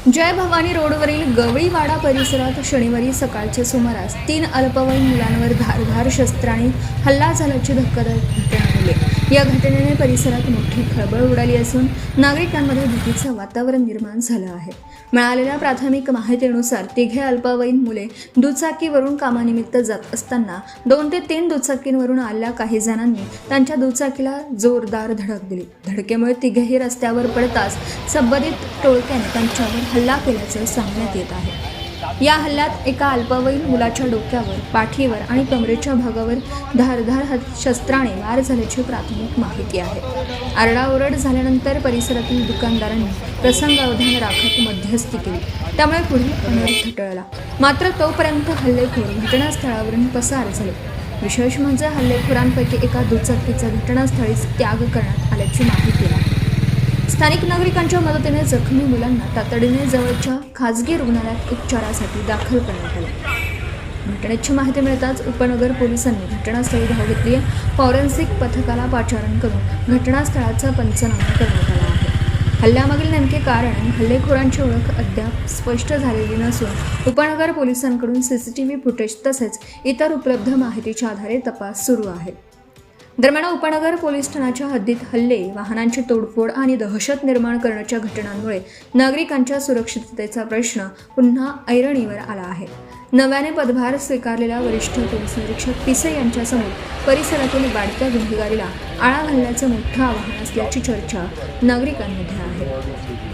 जय भवानी रोडवरील गवळीवाडा परिसरात शनिवारी सकाळच्या सुमारास 3 अल्पवयीन मुलांवर धारदार शस्त्राने हल्ला झाल्याची धक्कादायक घटना घडली। या घटनेने परिसरात मोठी खळबळ उडाली असून नागरिकांमध्ये भीतीचे वातावरण निर्माण झाले आहे। मिळालेल्या प्राथमिक माहितीनुसार तिघे अल्पवयीन मुले दुचाकीवरून कामानिमित्त जात असताना 2 ते 3 दुचाकींवरून आलेल्या काही जणांनी त्यांच्या दुचाकीला जोरदार धडक दिली। धडकेमुळे तिघेही रस्त्यावर पडताच संबंधित टोळक्याने त्यांच्यावर हल्ला केल्याचं सांगण्यात येत आहे। या हल्ल्यात एका अल्पवयीन मुलाच्या डोक्यावर, पाठीवर आणि कमरेच्या भागावर धारदार शस्त्राने वार झाल्याची प्राथमिक माहिती आहे। आरडाओरड झाल्यानंतर परिसरातील दुकानदारांनी प्रसंगावधान राखत मध्यस्थी केली, त्यामुळे पुढे अनर्थ टळला। मात्र तोपर्यंत हल्लेखोर घटनास्थळावरून पसार झाले। विशेष म्हणजे हल्लेखोरांपैकी एका दुचाकीचा घटनास्थळीच त्याग करण्यात आल्याची माहिती आहे। स्थानिक नागरिकांच्या मदतीने जखमी मुलांना तातडीने जवळच्या खासगी रुग्णालयात उपचारासाठी दाखल करण्यात आले। घटनेची माहिती मिळताच उपनगर पोलिसांनी घटनास्थळी धाव घेतली आहे। फॉरेन्सिक पथकाला पाचारण करून घटनास्थळाचा पंचनामा करण्यात आला आहे। हल्ल्यामागील नेमके कारण आणि हल्लेखोरांची ओळख अद्याप स्पष्ट झालेली नसून उपनगर पोलिसांकडून सीसीटीव्ही फुटेज तसेच इतर उपलब्ध माहितीच्या आधारे तपास सुरू आहे। दरम्यान उपनगर पोलीस ठाण्याच्या हद्दीत हल्ले, वाहनांची तोडफोड आणि दहशत निर्माण करण्याच्या घटनांमुळे नागरिकांच्या सुरक्षिततेचा प्रश्न पुन्हा ऐरणीवर आला आहे। नव्याने पदभार स्वीकारलेल्या वरिष्ठ पोलीस निरीक्षक पिसे यांच्यासमोर परिसरातील वाढत्या गुन्हेगारीला आळा घालण्याचं मोठं आव्हान असल्याची चर्चा नागरिकांमध्ये आहे।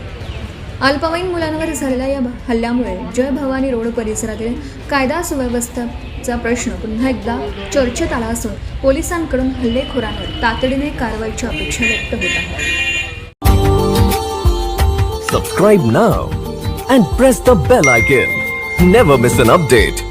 अल्पवयीन मुलांवर झालेल्या या हल्ल्यामुळे जय भवानी रोड परिसरातील कायदा सुव्यवस्थेचा प्रश्न पुन्हा एकदा चर्चेत आला असून पोलिसांकडून हल्लेखोरांवर तातडीने कारवाईची अपेक्षा व्यक्त होत आहे। Subscribe now and press the bell icon. Never miss an update.